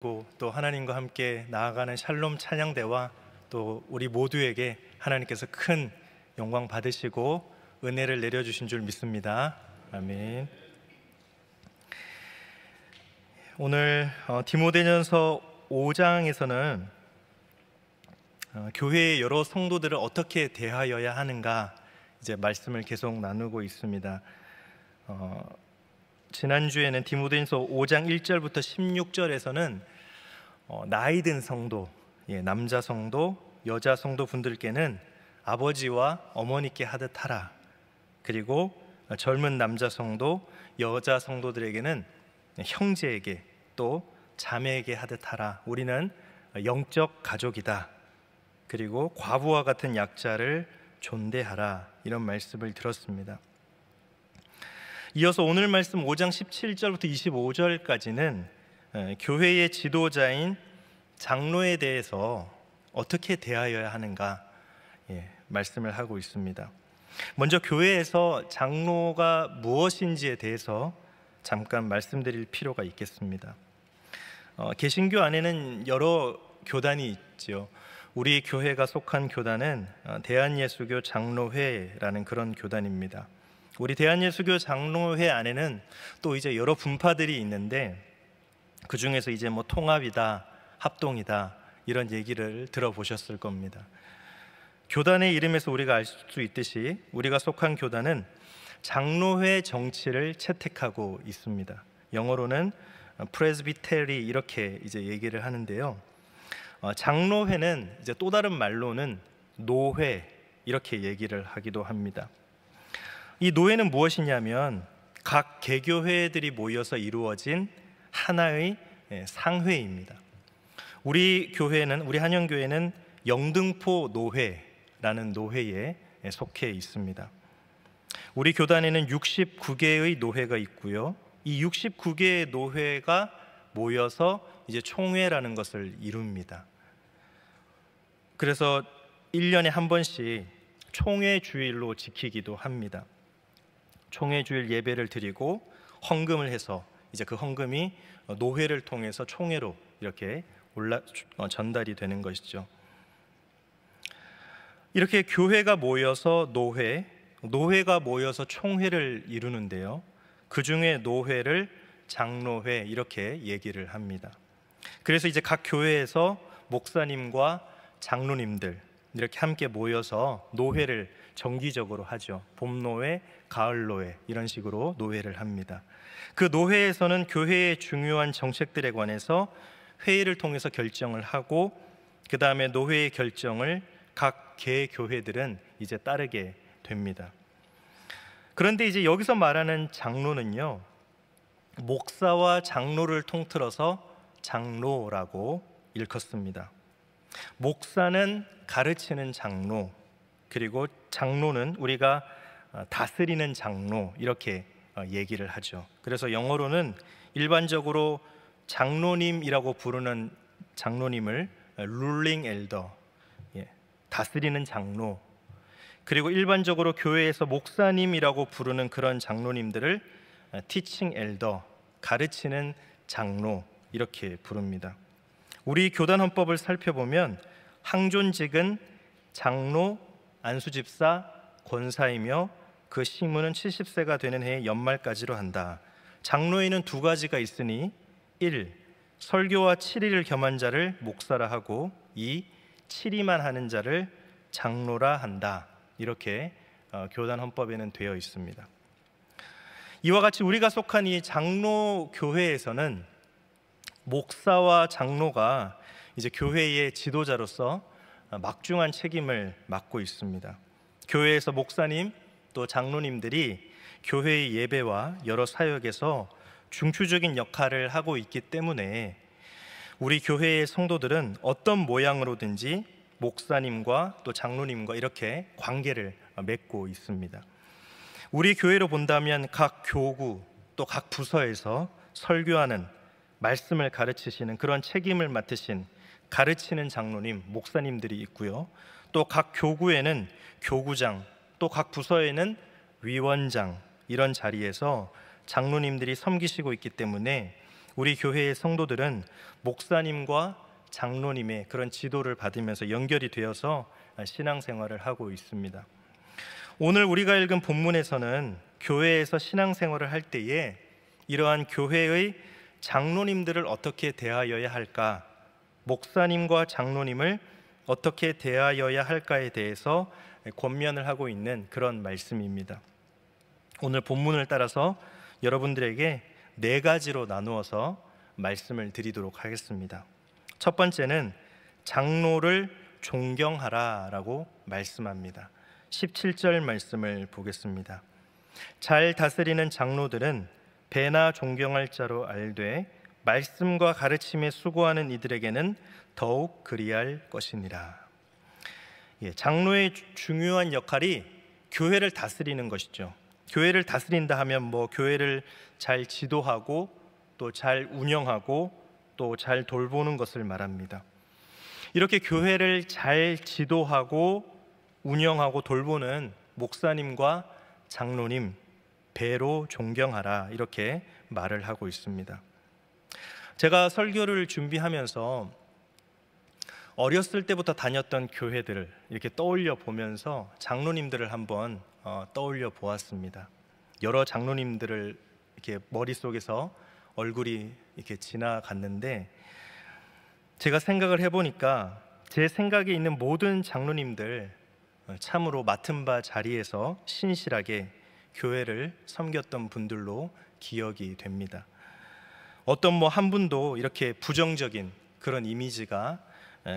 또 하나님과 함께 나아가는 샬롬 찬양대와 또 우리 모두에게 하나님께서 큰 영광 받으시고 은혜를 내려주신 줄 믿습니다. 아멘. 오늘 디모데전서 5장에서는 교회의 여러 성도들을 어떻게 대하여야 하는가 이제 말씀을 계속 나누고 있습니다. 지난주에는 디모데전서 5장 1절부터 16절에서는 나이 든 성도, 남자 성도, 여자 성도 분들께는 아버지와 어머니께 하듯 하라. 그리고 젊은 남자 성도, 여자 성도들에게는 형제에게 또 자매에게 하듯 하라. 우리는 영적 가족이다. 그리고 과부와 같은 약자를 존대하라. 이런 말씀을 들었습니다. 이어서 오늘 말씀 5장 17절부터 25절까지는 교회의 지도자인 장로에 대해서 어떻게 대하여야 하는가 말씀을 하고 있습니다. 먼저 교회에서 장로가 무엇인지에 대해서 잠깐 말씀드릴 필요가 있겠습니다. 개신교 안에는 여러 교단이 있죠. 우리 교회가 속한 교단은 대한예수교 장로회라는 그런 교단입니다. 우리 대한예수교 장로회 안에는 또 이제 여러 분파들이 있는데 그 중에서 이제 통합이다, 합동이다 이런 얘기를 들어보셨을 겁니다. 교단의 이름에서 우리가 알 수 있듯이 우리가 속한 교단은 장로회 정치를 채택하고 있습니다. 영어로는 프레스비테리 이렇게 이제 얘기를 하는데요. 장로회는 이제 또 다른 말로는 노회 이렇게 얘기를 하기도 합니다. 이 노회는 무엇이냐면 각 개교회들이 모여서 이루어진 하나의 상회입니다. 우리 교회는, 우리 한영교회는 영등포 노회라는 노회에 속해 있습니다. 우리 교단에는 69개의 노회가 있고요. 이 69개의 노회가 모여서 이제 총회라는 것을 이룹니다. 그래서 1년에 한 번씩 총회 주일로 지키기도 합니다. 총회 주일 예배를 드리고 헌금을 해서 이제 그 헌금이 노회를 통해서 총회로 이렇게 전달이 되는 것이죠. 이렇게 교회가 모여서 노회가 모여서 총회를 이루는데요. 그 중에 노회를 장로회 이렇게 얘기를 합니다. 그래서 이제 각 교회에서 목사님과 장로님들 이렇게 함께 모여서 노회를 정기적으로 하죠. 봄노회, 가을노회 이런 식으로 노회를 합니다. 그 노회에서는 교회의 중요한 정책들에 관해서 회의를 통해서 결정을 하고 그 다음에 노회의 결정을 각 개교회들은 이제 따르게 됩니다. 그런데 이제 여기서 말하는 장로는요, 목사와 장로를 통틀어서 장로라고 일컫습니다. 목사는 가르치는 장로, 그리고 장로는 우리가 다스리는 장로 이렇게 얘기를 하죠. 그래서 영어로는 일반적으로 장로님이라고 부르는 장로님을 ruling elder, 다스리는 장로, 그리고 일반적으로 교회에서 목사님이라고 부르는 그런 장로님들을 teaching elder, 가르치는 장로 이렇게 부릅니다. 우리 교단 헌법을 살펴보면 항존직은 장로, 안수집사, 권사이며 그 식무는 70세가 되는 해의 연말까지로 한다. 장로에는 두 가지가 있으니 1. 설교와 칠의를 겸한 자를 목사라 하고 2. 칠의만 하는 자를 장로라 한다. 이렇게 교단 헌법에는 되어 있습니다. 이와 같이 우리가 속한 이 장로 교회에서는 목사와 장로가 이제 교회의 지도자로서 막중한 책임을 맡고 있습니다. 교회에서 목사님 또 장로님들이 교회의 예배와 여러 사역에서 중추적인 역할을 하고 있기 때문에 우리 교회의 성도들은 어떤 모양으로든지 목사님과 또 장로님과 이렇게 관계를 맺고 있습니다. 우리 교회로 본다면 각 교구 또 각 부서에서 설교하는 말씀을 가르치시는 그런 책임을 맡으신 가르치는 장로님, 목사님들이 있고요. 또 각 교구에는 교구장, 또 각 부서에는 위원장 이런 자리에서 장로님들이 섬기시고 있기 때문에 우리 교회의 성도들은 목사님과 장로님의 그런 지도를 받으면서 연결이 되어서 신앙생활을 하고 있습니다. 오늘 우리가 읽은 본문에서는 교회에서 신앙생활을 할 때에 이러한 교회의 장로님들을 어떻게 대하여야 할까, 목사님과 장로님을 어떻게 대하여야 할까에 대해서 권면을 하고 있는 그런 말씀입니다. 오늘 본문을 따라서 여러분들에게 4가지로 나누어서 말씀을 드리도록 하겠습니다. 첫 번째는 장로를 존경하라라고 말씀합니다. 17절 말씀을 보겠습니다. 잘 다스리는 장로들은 배나 존경할 자로 알되 말씀과 가르침에 수고하는 이들에게는 더욱 그리할 것이니라. 장로의 중요한 역할이 교회를 다스리는 것이죠. 교회를 다스린다 하면 교회를 잘 지도하고 또 잘 운영하고 또 잘 돌보는 것을 말합니다. 이렇게 교회를 잘 지도하고 운영하고 돌보는 목사님과 장로님 배로 존경하라, 이렇게 말을 하고 있습니다. 제가 설교를 준비하면서 어렸을 때부터 다녔던 교회들을 이렇게 떠올려 보면서 장로님들을 한번 떠올려 보았습니다. 여러 장로님들을 이렇게 머릿속에서 얼굴이 이렇게 지나갔는데, 제가 생각을 해보니까 제 생각에 있는 모든 장로님들 참으로 맡은 바 자리에서 신실하게 교회를 섬겼던 분들로 기억이 됩니다. 어떤 한 분도 이렇게 부정적인 그런 이미지가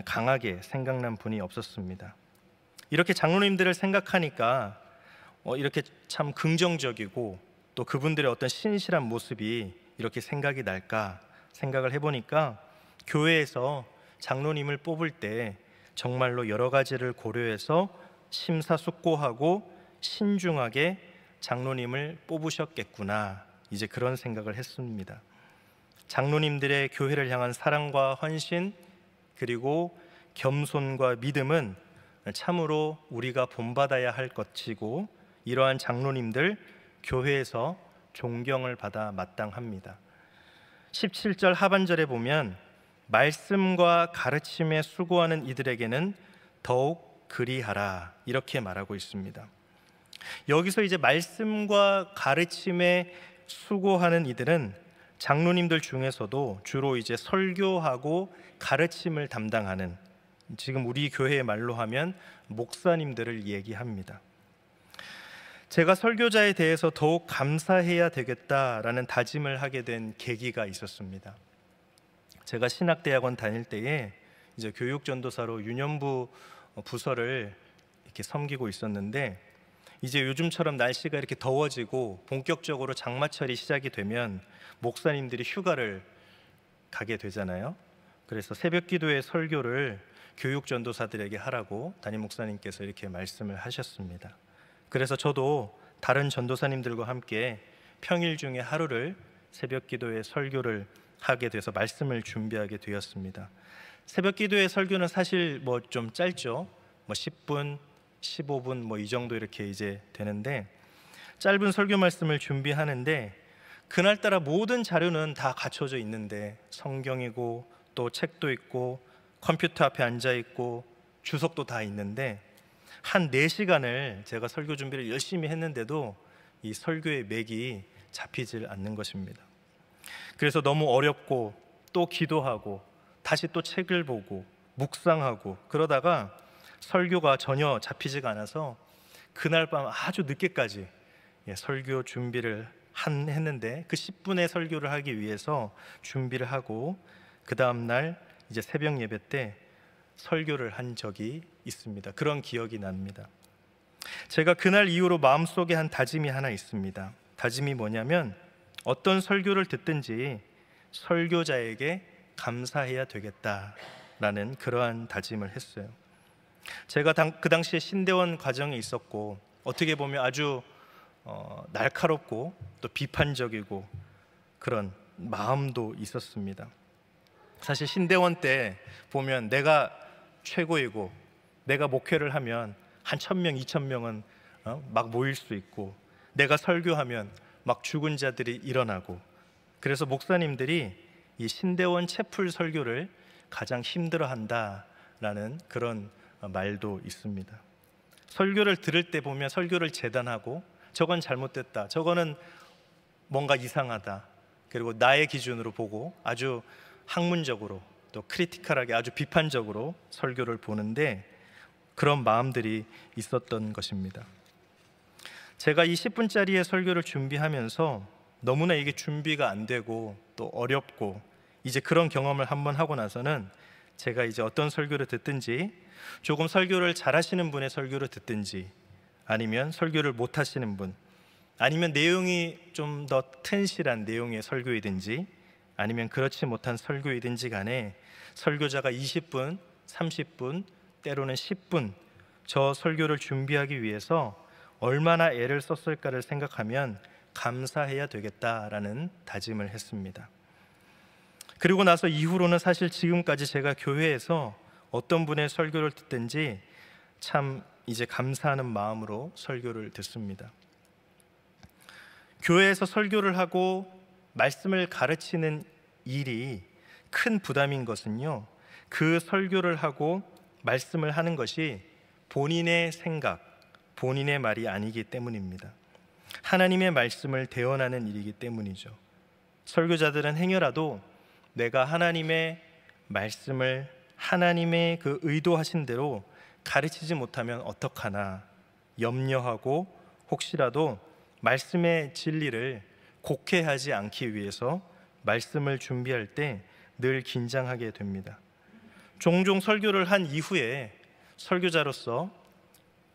강하게 생각난 분이 없었습니다. 이렇게 장로님들을 생각하니까 이렇게 참 긍정적이고 또 그분들의 어떤 신실한 모습이 이렇게 생각이 날까 생각을 해보니까, 교회에서 장로님을 뽑을 때 정말로 여러 가지를 고려해서 심사숙고하고 신중하게 장로님을 뽑으셨겠구나, 이제 그런 생각을 했습니다. 장로님들의 교회를 향한 사랑과 헌신, 그리고 겸손과 믿음은 참으로 우리가 본받아야 할 것이고, 이러한 장로님들 교회에서 존경을 받아 마땅합니다. 17절 하반절에 보면 말씀과 가르침에 수고하는 이들에게는 더욱 그리하라, 이렇게 말하고 있습니다. 여기서 이제 말씀과 가르침에 수고하는 이들은 장로님들 중에서도 주로 이제 설교하고 가르침을 담당하는, 지금 우리 교회의 말로 하면 목사님들을 얘기합니다. 제가 설교자에 대해서 더욱 감사해야 되겠다라는 다짐을 하게 된 계기가 있었습니다. 제가 신학대학원 다닐 때에 이제 교육전도사로 유년부 부서를 이렇게 섬기고 있었는데, 이제 요즘처럼 날씨가 이렇게 더워지고 본격적으로 장마철이 시작이 되면 목사님들이 휴가를 가게 되잖아요. 그래서 새벽 기도의 설교를 교육전도사들에게 하라고 담임 목사님께서 이렇게 말씀을 하셨습니다. 그래서 저도 다른 전도사님들과 함께 평일 중에 하루를 새벽 기도의 설교를 하게 돼서 말씀을 준비하게 되었습니다. 새벽 기도의 설교는 사실 좀 짧죠. 10분, 15분 이 정도 이렇게 이제 되는데, 짧은 설교 말씀을 준비하는데 그날따라 모든 자료는 다 갖춰져 있는데, 성경이고 또 책도 있고 컴퓨터 앞에 앉아 있고 주석도 다 있는데, 한 4시간을 제가 설교 준비를 열심히 했는데도 이 설교의 맥이 잡히질 않는 것입니다. 그래서 너무 어렵고 또 기도하고 다시 또 책을 보고 묵상하고 그러다가 설교가 전혀 잡히지가 않아서 그날 밤 아주 늦게까지 설교 준비를 했는데, 그 10분의 설교를 하기 위해서 준비를 하고 그 다음 날 이제 새벽 예배 때 설교를 한 적이 있습니다. 그런 기억이 납니다. 제가 그날 이후로 마음속에 한 다짐이 하나 있습니다. 다짐이 뭐냐면, 어떤 설교를 듣든지 설교자에게 감사해야 되겠다라는 그러한 다짐을 했어요. 제가 그 당시에 신대원 과정에 있었고, 어떻게 보면 아주 날카롭고 또 비판적이고 그런 마음도 있었습니다. 사실 신대원 때 보면 내가 최고이고 내가 목회를 하면 한 1,000명, 2,000명은 막 모일 수 있고, 내가 설교하면 막 죽은 자들이 일어나고, 그래서 목사님들이 이 신대원 채플 설교를 가장 힘들어한다라는 그런 말도 있습니다. 설교를 들을 때 보면 설교를 재단하고 저건 잘못됐다, 저거는 뭔가 이상하다, 그리고 나의 기준으로 보고 아주 학문적으로 또 크리티컬하게 아주 비판적으로 설교를 보는데 그런 마음들이 있었던 것입니다. 제가 이 10분짜리의 설교를 준비하면서 너무나 이게 준비가 안 되고 또 어렵고 이제 그런 경험을 한번 하고 나서는 제가 이제 어떤 설교를 듣든지 조금 설교를 잘하시는 분의 설교를 듣든지 아니면 설교를 못 하시는 분, 아니면 내용이 좀 더 튼실한 내용의 설교이든지 아니면 그렇지 못한 설교이든지 간에 설교자가 20분, 30분, 때로는 10분 저 설교를 준비하기 위해서 얼마나 애를 썼을까를 생각하면 감사해야 되겠다라는 다짐을 했습니다. 그리고 나서 이후로는 사실 지금까지 제가 교회에서 어떤 분의 설교를 듣든지 참 이제 감사하는 마음으로 설교를 듣습니다. 교회에서 설교를 하고 말씀을 가르치는 일이 큰 부담인 것은요, 그 설교를 하고 말씀을 하는 것이 본인의 생각, 본인의 말이 아니기 때문입니다. 하나님의 말씀을 대언하는 일이기 때문이죠. 설교자들은 행여라도 내가 하나님의 말씀을 하나님의 그 의도하신 대로 가르치지 못하면 어떡하나 염려하고 혹시라도 말씀의 진리를 곡해하지 않기 위해서 말씀을 준비할 때 늘 긴장하게 됩니다. 종종 설교를 한 이후에 설교자로서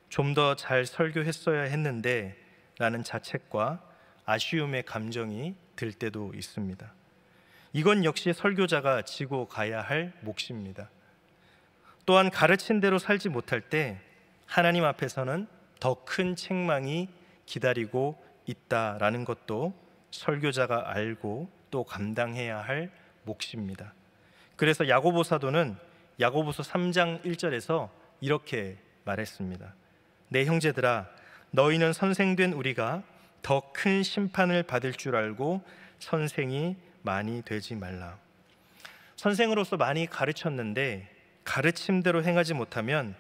좀 더 잘 설교했어야 했는데 라는 자책과 아쉬움의 감정이 들 때도 있습니다. 이건 역시 설교자가 지고 가야 할 몫입니다. 또한 가르친 대로 살지 못할 때 하나님 앞에서는 더 큰 책망이 기다리고 있다라는 것도 설교자가 알고 또 감당해야 할 몫입니다. 그래서 야고보 사도는 야고보서 3장 1절에서 이렇게 말했습니다. 내 형제들아, 너희는 선생된 우리가 더 큰 심판을 받을 줄 알고 선생이 많이 되지 말라. 선생으로서 많이 가르쳤는데 가르침대로 행하지 못하면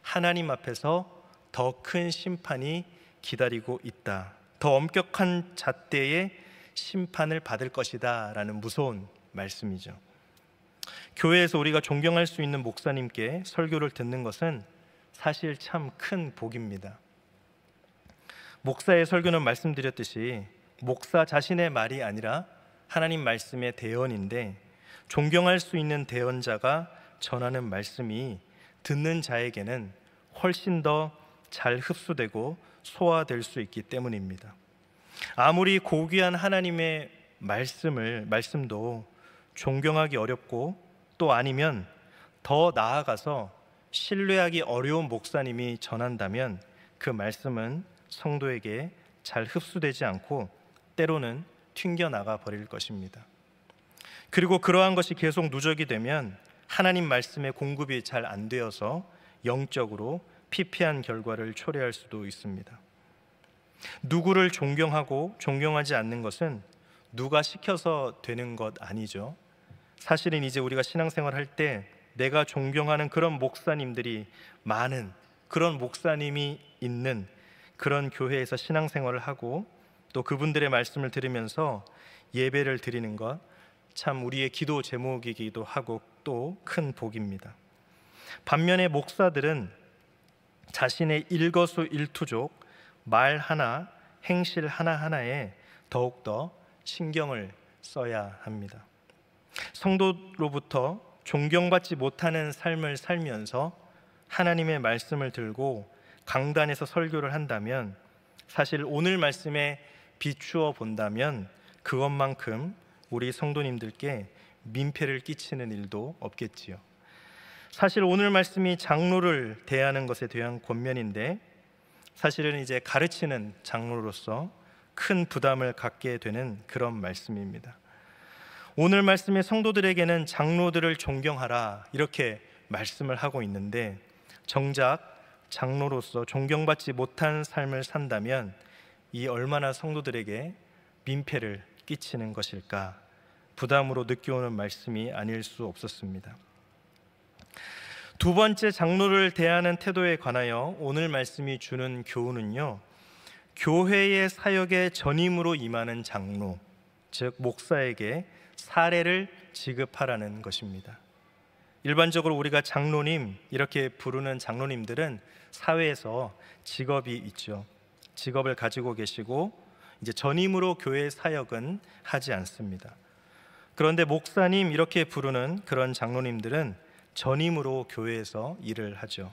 하나님 앞에서 더 큰 심판이 기다리고 있다, 더 엄격한 잣대의 심판을 받을 것이다 라는 무서운 말씀이죠. 교회에서 우리가 존경할 수 있는 목사님께 설교를 듣는 것은 사실 참 큰 복입니다. 목사의 설교는 말씀드렸듯이 목사 자신의 말이 아니라 하나님 말씀의 대언인데, 존경할 수 있는 대언자가 전하는 말씀이 듣는 자에게는 훨씬 더 잘 흡수되고 소화될 수 있기 때문입니다. 아무리 고귀한 하나님의 말씀도 존경하기 어렵고, 또 아니면 더 나아가서 신뢰하기 어려운 목사님이 전한다면 그 말씀은 성도에게 잘 흡수되지 않고 때로는 튕겨나가 버릴 것입니다. 그리고 그러한 것이 계속 누적이 되면 하나님 말씀의 공급이 잘 안 되어서 영적으로 피폐한 결과를 초래할 수도 있습니다. 누구를 존경하고 존경하지 않는 것은 누가 시켜서 되는 것 아니죠. 사실은 이제 우리가 신앙생활 할 때 내가 존경하는 그런 목사님들이 많은, 그런 목사님이 있는 그런 교회에서 신앙생활을 하고 또 그분들의 말씀을 들으면서 예배를 드리는 것, 참 우리의 기도 제목이기도 하고 또 큰 복입니다. 반면에 목사들은 자신의 일거수일투족, 말 하나, 행실 하나하나에 더욱더 신경을 써야 합니다. 성도로부터 존경받지 못하는 삶을 살면서 하나님의 말씀을 들고 강단에서 설교를 한다면, 사실 오늘 말씀에 비추어 본다면 그것만큼 우리 성도님들께 민폐를 끼치는 일도 없겠지요. 사실 오늘 말씀이 장로를 대하는 것에 대한 권면인데, 사실은 이제 가르치는 장로로서 큰 부담을 갖게 되는 그런 말씀입니다. 오늘 말씀의 성도들에게는 장로들을 존경하라 이렇게 말씀을 하고 있는데, 정작 장로로서 존경받지 못한 삶을 산다면 이 얼마나 성도들에게 민폐를 끼치는 것일까, 부담으로 느껴오는 말씀이 아닐 수 없었습니다. 두 번째, 장로를 대하는 태도에 관하여 오늘 말씀이 주는 교훈은요, 교회의 사역에 전임으로 임하는 장로, 즉 목사에게 사례를 지급하라는 것입니다. 일반적으로 우리가 장로님 이렇게 부르는 장로님들은 사회에서 직업이 있죠. 직업을 가지고 계시고 이제 전임으로 교회 사역은 하지 않습니다. 그런데 목사님 이렇게 부르는 그런 장로님들은 전임으로 교회에서 일을 하죠.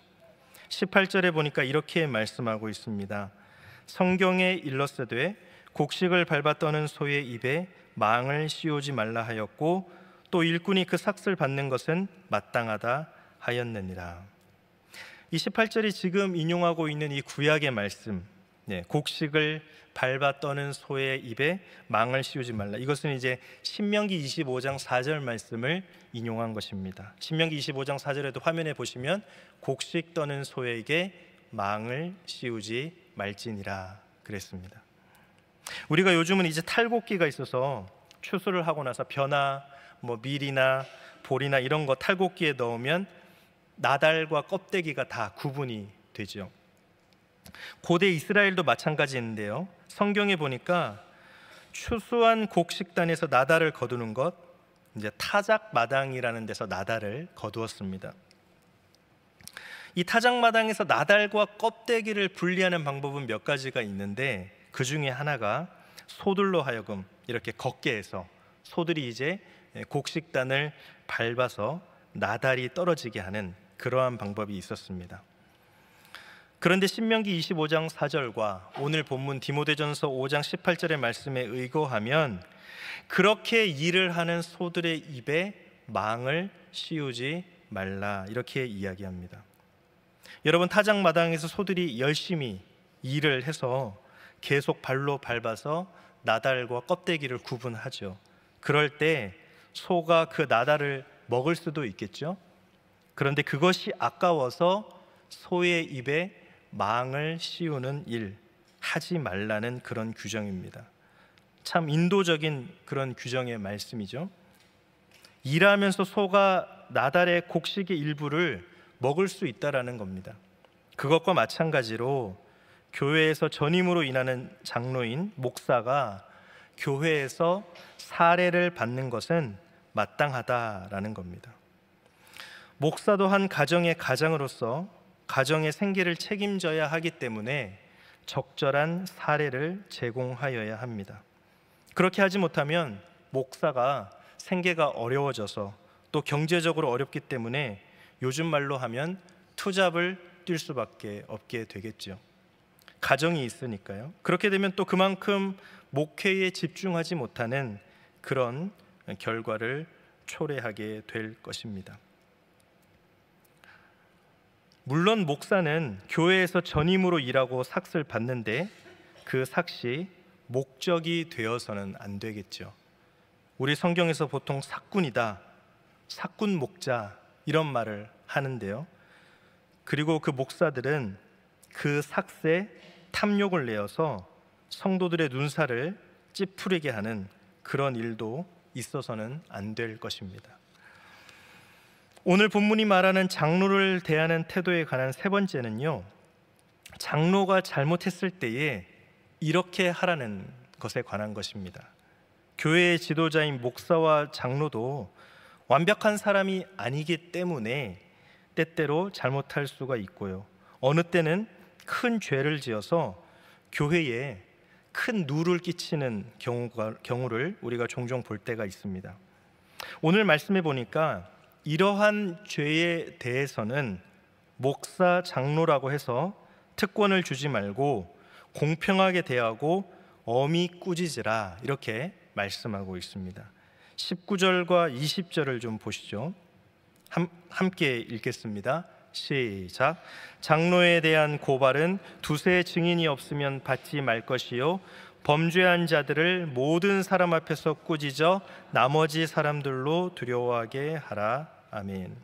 18절에 보니까 이렇게 말씀하고 있습니다. 성경에 일렀으되 곡식을 밟아 떠는 소의 입에 망을 씌우지 말라 하였고 또 일꾼이 그 삭슬 받는 것은 마땅하다 하였느니라. 이 18절이 지금 인용하고 있는 이 구약의 말씀, 곡식을 밟아 떠는 소의 입에 망을 씌우지 말라, 이것은 이제 신명기 25장 4절 말씀을 인용한 것입니다. 신명기 25장 4절에도 화면에 보시면 곡식 떠는 소에게 망을 씌우지 말지니라 그랬습니다. 우리가 요즘은 이제 탈곡기가 있어서 추수를 하고 나서 벼나 밀이나 볼이나 이런 거 탈곡기에 넣으면 나달과 껍데기가 다 구분이 되죠. 고대 이스라엘도 마찬가지인데요, 성경에 보니까 추수한 곡식단에서 나달을 거두는 것, 이제 타작마당이라는 데서 나달을 거두었습니다. 이 타작마당에서 나달과 껍데기를 분리하는 방법은 몇 가지가 있는데 그 중에 하나가 소들로 하여금 이렇게 걷게 해서 소들이 이제 곡식단을 밟아서 나달이 떨어지게 하는 그러한 방법이 있었습니다. 그런데 신명기 25장 4절과 오늘 본문 디모데전서 5장 18절의 말씀에 의거하면 그렇게 일을 하는 소들의 입에 망을 씌우지 말라, 이렇게 이야기합니다. 여러분, 타작마당에서 소들이 열심히 일을 해서 계속 발로 밟아서 나달과 껍데기를 구분하죠. 그럴 때 소가 그 나달을 먹을 수도 있겠죠. 그런데 그것이 아까워서 소의 입에 망을 씌우는 일 하지 말라는 그런 규정입니다. 참 인도적인 그런 규정의 말씀이죠. 일하면서 소가 나달의 곡식의 일부를 먹을 수 있다라는 겁니다. 그것과 마찬가지로 교회에서 전임으로 일하는 장로인 목사가 교회에서 사례를 받는 것은 마땅하다라는 겁니다. 목사도 한 가정의 가장으로서 가정의 생계를 책임져야 하기 때문에 적절한 사례를 제공하여야 합니다. 그렇게 하지 못하면 목사가 생계가 어려워져서 또 경제적으로 어렵기 때문에 요즘 말로 하면 투잡을 뛸 수밖에 없게 되겠죠. 가정이 있으니까요. 그렇게 되면 또 그만큼 목회에 집중하지 못하는 그런 결과를 초래하게 될 것입니다. 물론 목사는 교회에서 전임으로 일하고 삭을 받는데 그 삭이 목적이 되어서는 안 되겠죠. 우리 성경에서 보통 삭군이다, 삭군 목자 이런 말을 하는데요, 그리고 그 목사들은 그 삭새 탐욕을 내어서 성도들의 눈살을 찌푸리게 하는 그런 일도 있어서는 안 될 것입니다. 오늘 본문이 말하는 장로를 대하는 태도에 관한 세 번째는요, 장로가 잘못했을 때에 이렇게 하라는 것에 관한 것입니다. 교회의 지도자인 목사와 장로도 완벽한 사람이 아니기 때문에 때때로 잘못할 수가 있고요, 어느 때는 큰 죄를 지어서 교회에 큰 누를 끼치는 경우를 우리가 종종 볼 때가 있습니다. 오늘 말씀해 보니까 이러한 죄에 대해서는 목사, 장로라고 해서 특권을 주지 말고 공평하게 대하고 엄히 꾸짖으라, 이렇게 말씀하고 있습니다. 19절과 20절을 좀 보시죠. 함께 읽겠습니다. 시작. 장로에 대한 고발은 두세 증인이 없으면 받지 말 것이요, 범죄한 자들을 모든 사람 앞에서 꾸짖어 나머지 사람들로 두려워하게 하라. 아멘.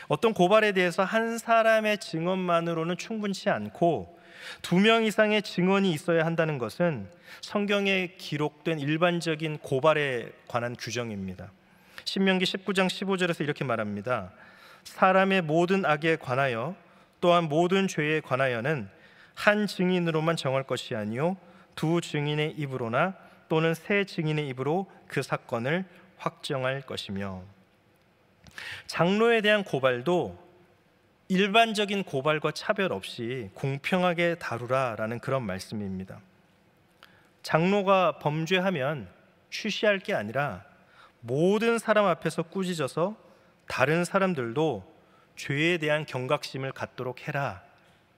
어떤 고발에 대해서 한 사람의 증언만으로는 충분치 않고 2명 이상의 증언이 있어야 한다는 것은 성경에 기록된 일반적인 고발에 관한 규정입니다. 신명기 19장 15절에서 이렇게 말합니다. 사람의 모든 악에 관하여 또한 모든 죄에 관하여는 한 증인으로만 정할 것이 아니요 2 증인의 입으로나 또는 3 증인의 입으로 그 사건을 확정할 것이며, 장로에 대한 고발도 일반적인 고발과 차별 없이 공평하게 다루라라는 그런 말씀입니다. 장로가 범죄하면 쉬쉬할 게 아니라 모든 사람 앞에서 꾸짖어서 다른 사람들도 죄에 대한 경각심을 갖도록 해라,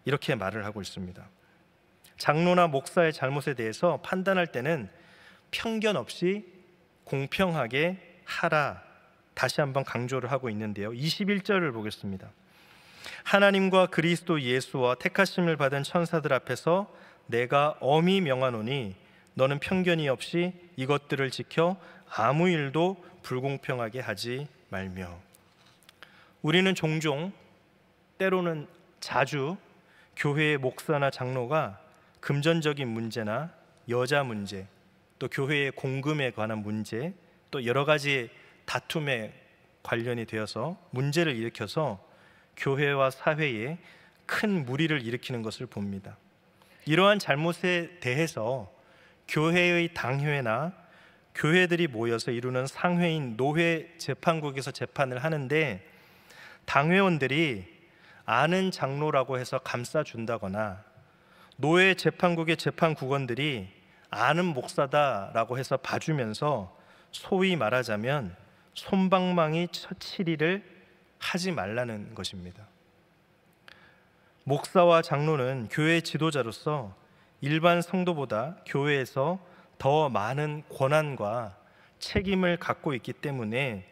이렇게 말을 하고 있습니다. 장로나 목사의 잘못에 대해서 판단할 때는 편견 없이 공평하게 하라, 다시 한번 강조를 하고 있는데요. 21절을 보겠습니다. 하나님과 그리스도 예수와 택하심을 받은 천사들 앞에서 내가 엄히 명하노니 너는 편견이 없이 이것들을 지켜 아무 일도 불공평하게 하지 말며. 우리는 종종, 때로는 자주 교회의 목사나 장로가 금전적인 문제나 여자 문제, 또 교회의 공금에 관한 문제, 또 여러 가지 다툼에 관련이 되어서 문제를 일으켜서 교회와 사회에 큰 무리를 일으키는 것을 봅니다. 이러한 잘못에 대해서 교회의 당회나 교회들이 모여서 이루는 상회인 노회 재판국에서 재판을 하는데, 당회원들이 아는 장로라고 해서 감싸준다거나 노회 재판국의 재판국원들이 아는 목사다라고 해서 봐주면서 소위 말하자면 솜방망이 처치리를 하지 말라는 것입니다. 목사와 장로는 교회 지도자로서 일반 성도보다 교회에서 더 많은 권한과 책임을 갖고 있기 때문에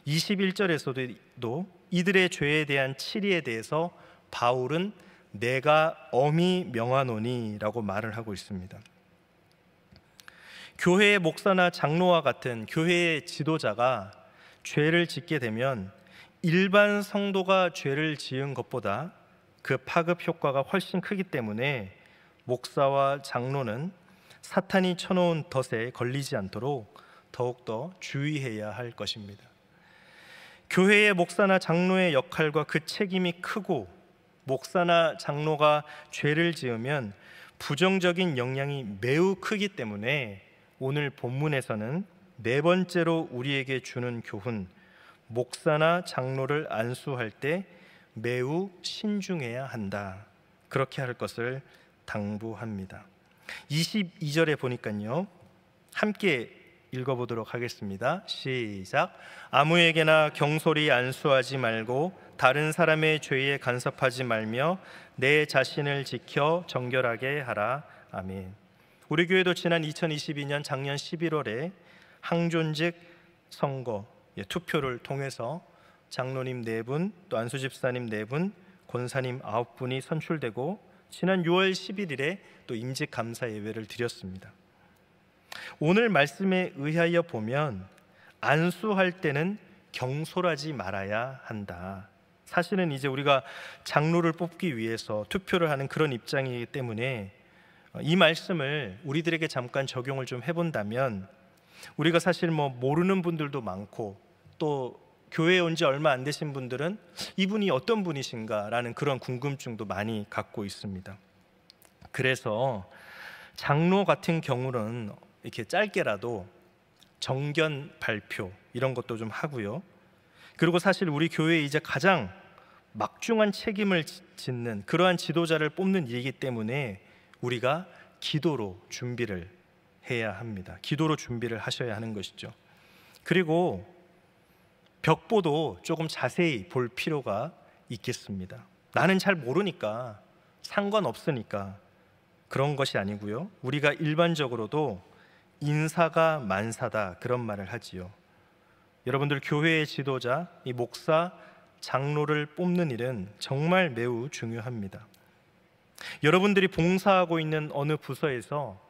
21절에서도 이들의 죄에 대한 치리에 대해서 바울은 내가 엄히 명하노니 라고 말을 하고 있습니다. 교회의 목사나 장로와 같은 교회의 지도자가 죄를 짓게 되면 일반 성도가 죄를 지은 것보다 그 파급 효과가 훨씬 크기 때문에 목사와 장로는 사탄이 쳐놓은 덫에 걸리지 않도록 더욱더 주의해야 할 것입니다. 교회의 목사나 장로의 역할과 그 책임이 크고, 목사나 장로가 죄를 지으면 부정적인 영향이 매우 크기 때문에 오늘 본문에서는 4번째로 우리에게 주는 교훈, 목사나 장로를 안수할 때 매우 신중해야 한다, 그렇게 할 것을 당부합니다. 22절에 보니까요, 함께 읽어보도록 하겠습니다. 시작. 아무에게나 경솔히 안수하지 말고 다른 사람의 죄에 간섭하지 말며 내 자신을 지켜 정결하게 하라. 아멘. 우리 교회도 지난 2022년 작년 11월에 항존직 선거 투표를 통해서 장로님 4분, 또 안수집사님 4분, 권사님 9분이 선출되고 지난 6월 11일에 또 임직 감사 예배를 드렸습니다. 오늘 말씀에 의하여 보면 안수할 때는 경솔하지 말아야 한다. 사실은 이제 우리가 장로를 뽑기 위해서 투표를 하는 그런 입장이기 때문에 이 말씀을 우리들에게 잠깐 적용을 좀 해본다면, 우리가 사실 모르는 분들도 많고 또 교회에 온 지 얼마 안 되신 분들은 이분이 어떤 분이신가라는 그런 궁금증도 많이 갖고 있습니다. 그래서 장로 같은 경우는 이렇게 짧게라도 정견 발표 이런 것도 좀 하고요. 그리고 사실 우리 교회에 이제 가장 막중한 책임을 짓는 그러한 지도자를 뽑는 일이기 때문에 우리가 기도로 준비를 해야 합니다. 기도로 준비를 하셔야 하는 것이죠. 그리고 벽보도 조금 자세히 볼 필요가 있겠습니다. 나는 잘 모르니까, 상관없으니까 그런 것이 아니고요. 우리가 일반적으로도 인사가 만사다, 그런 말을 하지요. 여러분들 교회의 지도자, 이 목사, 장로를 뽑는 일은 정말 매우 중요합니다. 여러분들이 봉사하고 있는 어느 부서에서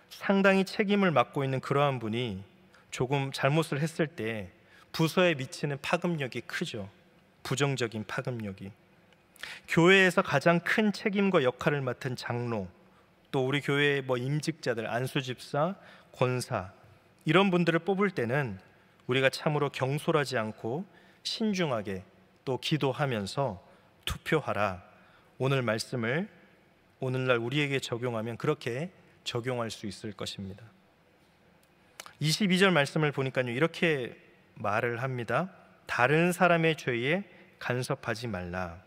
상당히 책임을 맡고 있는 그러한 분이 조금 잘못을 했을 때 부서에 미치는 파급력이 크죠. 부정적인 파급력이. 교회에서 가장 큰 책임과 역할을 맡은 장로, 또 우리 교회의 임직자들, 안수집사, 권사, 이런 분들을 뽑을 때는 우리가 참으로 경솔하지 않고 신중하게 또 기도하면서 투표하라. 오늘 말씀을 오늘날 우리에게 적용하면 그렇게 적용할 수 있을 것입니다. 22절 말씀을 보니까요, 이렇게 말을 합니다. 다른 사람의 죄에 간섭하지 말라.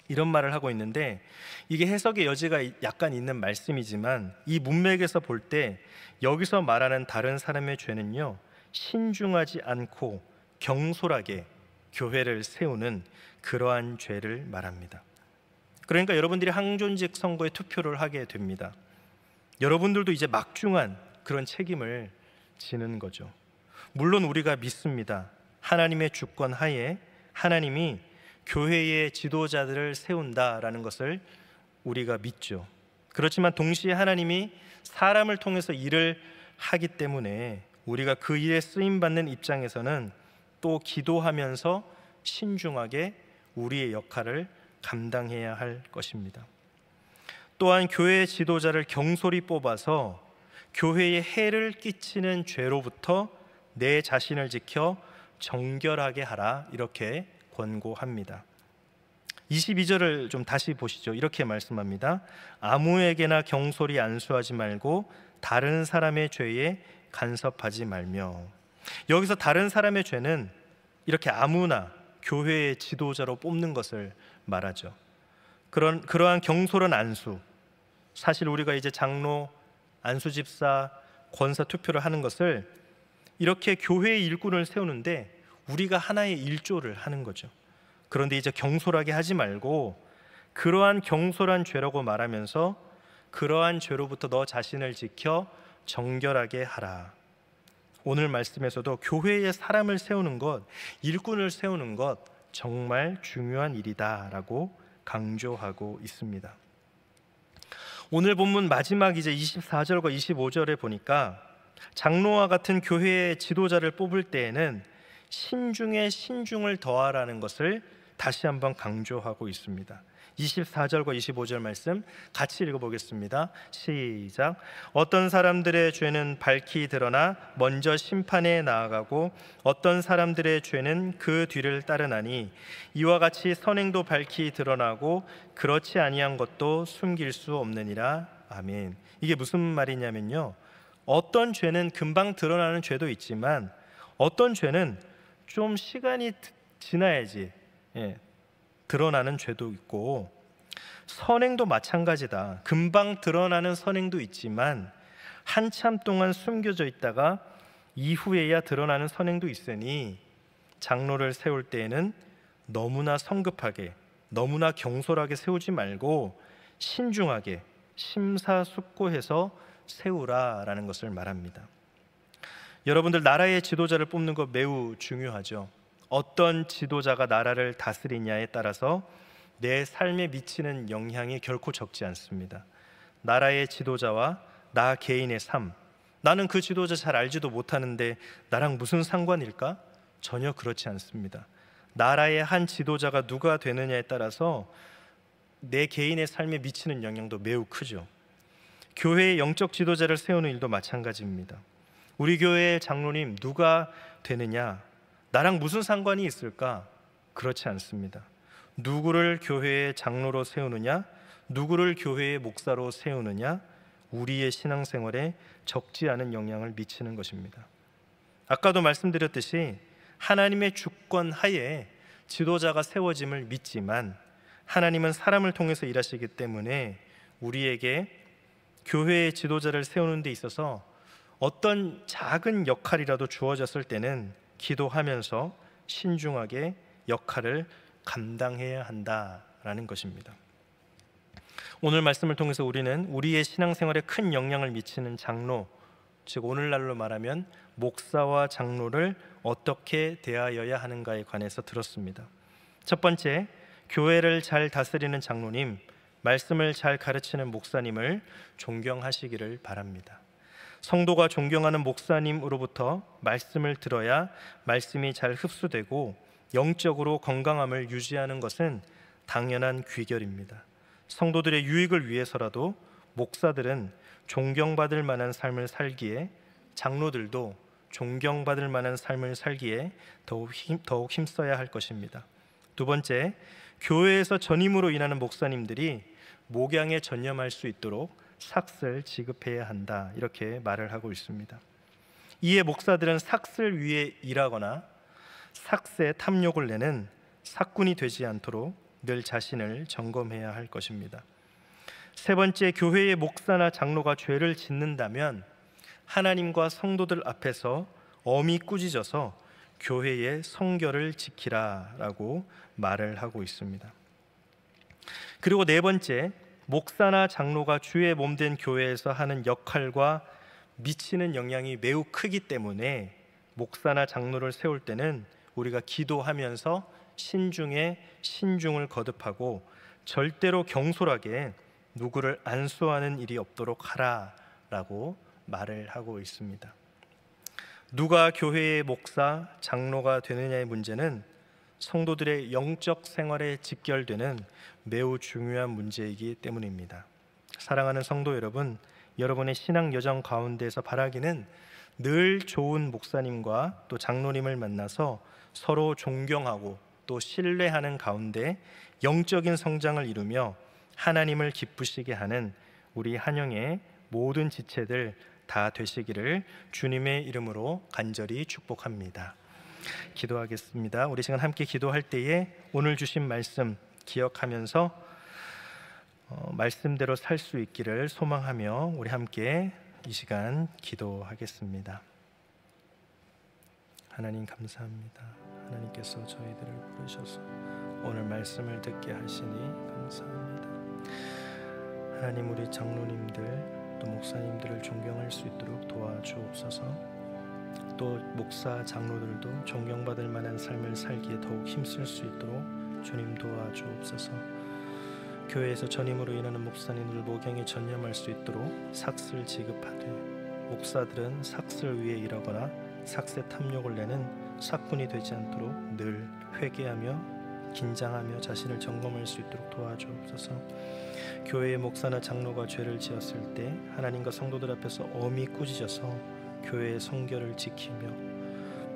이런 말을 하고 있는데, 이게 해석의 여지가 약간 있는 말씀이지만 이 문맥에서 볼 때 여기서 말하는 다른 사람의 죄는요, 신중하지 않고 경솔하게 교회를 세우는 그러한 죄를 말합니다. 그러니까 여러분들이 항존직 선거에 투표를 하게 됩니다. 여러분들도 이제 막중한 그런 책임을 지는 거죠. 물론 우리가 믿습니다. 하나님의 주권 하에 하나님이 교회의 지도자들을 세운다라는 것을 우리가 믿죠. 그렇지만 동시에 하나님이 사람을 통해서 일을 하기 때문에 우리가 그 일에 쓰임받는 입장에서는 또 기도하면서 신중하게 우리의 역할을 감당해야 할 것입니다. 또한 교회의 지도자를 경솔히 뽑아서 교회에 해를 끼치는 죄로부터 내 자신을 지켜 정결하게 하라, 이렇게 권고합니다. 22절을 좀 다시 보시죠. 이렇게 말씀합니다. 아무에게나 경솔히 안수하지 말고 다른 사람의 죄에 간섭하지 말며. 여기서 다른 사람의 죄는 이렇게 아무나 교회의 지도자로 뽑는 것을 말하죠. 그러한 경솔한 안수, 사실 우리가 이제 장로, 안수집사, 권사 투표를 하는 것을 이렇게 교회의 일꾼을 세우는데 우리가 하나의 일조를 하는 거죠. 그런데 이제 경솔하게 하지 말고 그러한 경솔한 죄라고 말하면서 그러한 죄로부터 너 자신을 지켜 정결하게 하라. 오늘 말씀에서도 교회에 사람을 세우는 것, 일꾼을 세우는 것 정말 중요한 일이다라고 강조하고 있습니다. 오늘 본문 마지막 이제 24절과 25절에 보니까 장로와 같은 교회의 지도자를 뽑을 때에는 신중에 신중을 더하라는 것을 다시 한번 강조하고 있습니다. 24절과 25절 말씀 같이 읽어보겠습니다. 시작. 어떤 사람들의 죄는 밝히 드러나 먼저 심판에 나아가고 어떤 사람들의 죄는 그 뒤를 따르나니 이와 같이 선행도 밝히 드러나고 그렇지 아니한 것도 숨길 수 없느니라. 아멘. 이게 무슨 말이냐면요, 어떤 죄는 금방 드러나는 죄도 있지만 어떤 죄는 좀 시간이 지나야지 드러나는 죄도 있고, 선행도 마찬가지다. 금방 드러나는 선행도 있지만 한참 동안 숨겨져 있다가 이후에야 드러나는 선행도 있으니 장로를 세울 때에는 너무나 성급하게, 너무나 경솔하게 세우지 말고 신중하게 심사숙고해서 세우라라는 것을 말합니다. 여러분들, 나라의 지도자를 뽑는 것 매우 중요하죠. 어떤 지도자가 나라를 다스리냐에 따라서 내 삶에 미치는 영향이 결코 적지 않습니다. 나라의 지도자와 나 개인의 삶, 나는 그 지도자 잘 알지도 못하는데 나랑 무슨 상관일까? 전혀 그렇지 않습니다. 나라의 한 지도자가 누가 되느냐에 따라서 내 개인의 삶에 미치는 영향도 매우 크죠. 교회의 영적 지도자를 세우는 일도 마찬가지입니다. 우리 교회의 장로님 누가 되느냐, 나랑 무슨 상관이 있을까? 그렇지 않습니다. 누구를 교회의 장로로 세우느냐, 누구를 교회의 목사로 세우느냐, 우리의 신앙생활에 적지 않은 영향을 미치는 것입니다. 아까도 말씀드렸듯이 하나님의 주권 하에 지도자가 세워짐을 믿지만 하나님은 사람을 통해서 일하시기 때문에 우리에게 교회의 지도자를 세우는 데 있어서 어떤 작은 역할이라도 주어졌을 때는 기도하면서 신중하게 역할을 감당해야 한다라는 것입니다. 오늘 말씀을 통해서 우리는 우리의 신앙생활에 큰 영향을 미치는 장로, 즉 오늘날로 말하면 목사와 장로를 어떻게 대하여야 하는가에 관해서 들었습니다. 첫 번째, 교회를 잘 다스리는 장로님, 말씀을 잘 가르치는 목사님을 존경하시기를 바랍니다. 성도가 존경하는 목사님으로부터 말씀을 들어야 말씀이 잘 흡수되고 영적으로 건강함을 유지하는 것은 당연한 귀결입니다. 성도들의 유익을 위해서라도 목사들은 존경받을 만한 삶을 살기에, 장로들도 존경받을 만한 삶을 살기에 더욱 힘써야 할 것입니다. 두 번째, 교회에서 전임으로 일하는 목사님들이 목양에 전념할 수 있도록 삭슬 지급해야 한다, 이렇게 말을 하고 있습니다. 이에 목사들은 삭슬 위에 일하거나 삭새 탐욕을 내는 삭군이 되지 않도록 늘 자신을 점검해야 할 것입니다. 세 번째, 교회의 목사나 장로가 죄를 짓는다면 하나님과 성도들 앞에서 엄히 꾸짖어서 교회의 성결을 지키라라고 말을 하고 있습니다. 그리고 네 번째, 목사나 장로가 주의 몸된 교회에서 하는 역할과 미치는 영향이 매우 크기 때문에 목사나 장로를 세울 때는 우리가 기도하면서 신중에 신중을 거듭하고 절대로 경솔하게 누구를 안수하는 일이 없도록 하라라고 말을 하고 있습니다. 누가 교회의 목사, 장로가 되느냐의 문제는 성도들의 영적 생활에 직결되는 매우 중요한 문제이기 때문입니다. 사랑하는 성도 여러분, 여러분의 신앙 여정 가운데서 바라기는 늘 좋은 목사님과 또 장로님을 만나서 서로 존경하고 또 신뢰하는 가운데 영적인 성장을 이루며 하나님을 기쁘시게 하는 우리 한영의 모든 지체들 다 되시기를 주님의 이름으로 간절히 축복합니다. 기도하겠습니다. 우리 시간 함께 기도할 때에 오늘 주신 말씀 기억하면서 말씀대로 살 수 있기를 소망하며 우리 함께 이 시간 기도하겠습니다. 하나님 감사합니다. 하나님께서 저희들을 부르셔서 오늘 말씀을 듣게 하시니 감사합니다. 하나님, 우리 장로님들 또 목사님들을 존경할 수 있도록 도와주옵소서. 또 목사 장로들도 존경받을 만한 삶을 살기에 더욱 힘쓸 수 있도록 주님 도와주옵소서. 교회에서 전임으로 일하는 목사님들 목양에 전념할 수 있도록 삭슬 지급하되, 목사들은 삭슬 위에 일하거나 삭새 탐욕을 내는 삭군이 되지 않도록 늘 회개하며 긴장하며 자신을 점검할 수 있도록 도와주옵소서. 교회의 목사나 장로가 죄를 지었을 때 하나님과 성도들 앞에서 엄히 꾸짖어서 교회의 성결을 지키며,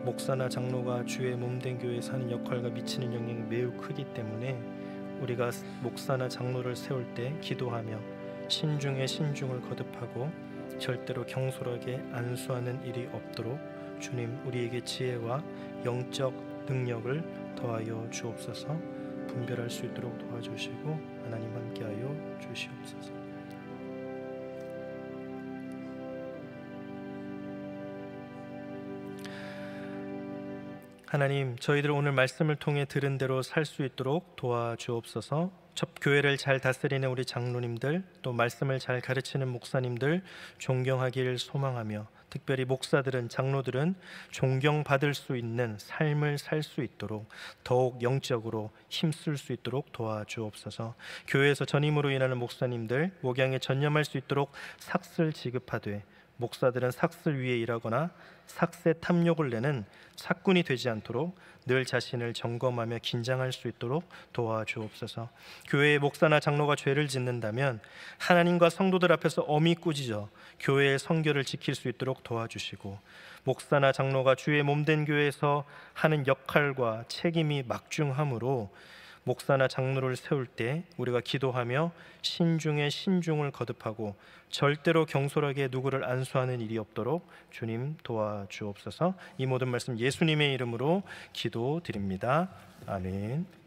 목사나 장로가 주의 몸된 교회에서 하는 역할과 미치는 영향이 매우 크기 때문에 우리가 목사나 장로를 세울 때 기도하며 신중에 신중을 거듭하고 절대로 경솔하게 안수하는 일이 없도록 주님 우리에게 지혜와 영적 능력을 더하여 주옵소서. 분별할 수 있도록 도와주시고 하나님 함께하여 주시옵소서. 하나님, 저희들 오늘 말씀을 통해 들은 대로 살 수 있도록 도와주옵소서. 교회를 잘 다스리는 우리 장로님들, 또 말씀을 잘 가르치는 목사님들 존경하기를 소망하며, 특별히 목사들은, 장로들은 존경받을 수 있는 삶을 살 수 있도록 더욱 영적으로 힘쓸 수 있도록 도와주옵소서. 교회에서 전임으로 일하는 목사님들 목양에 전념할 수 있도록 삭슬 지급하되, 목사들은 삭슬 위에 일하거나 삭새 탐욕을 내는 삭군이 되지 않도록 늘 자신을 점검하며 긴장할 수 있도록 도와주옵소서. 교회의 목사나 장로가 죄를 짓는다면 하나님과 성도들 앞에서 엄히 꾸짖어 교회의 성결을 지킬 수 있도록 도와주시고, 목사나 장로가 주의 몸된 교회에서 하는 역할과 책임이 막중하므로 목사나 장로를 세울 때 우리가 기도하며 신중에 신중을 거듭하고 절대로 경솔하게 누구를 안수하는 일이 없도록 주님 도와주옵소서. 이 모든 말씀 예수님의 이름으로 기도드립니다. 아멘.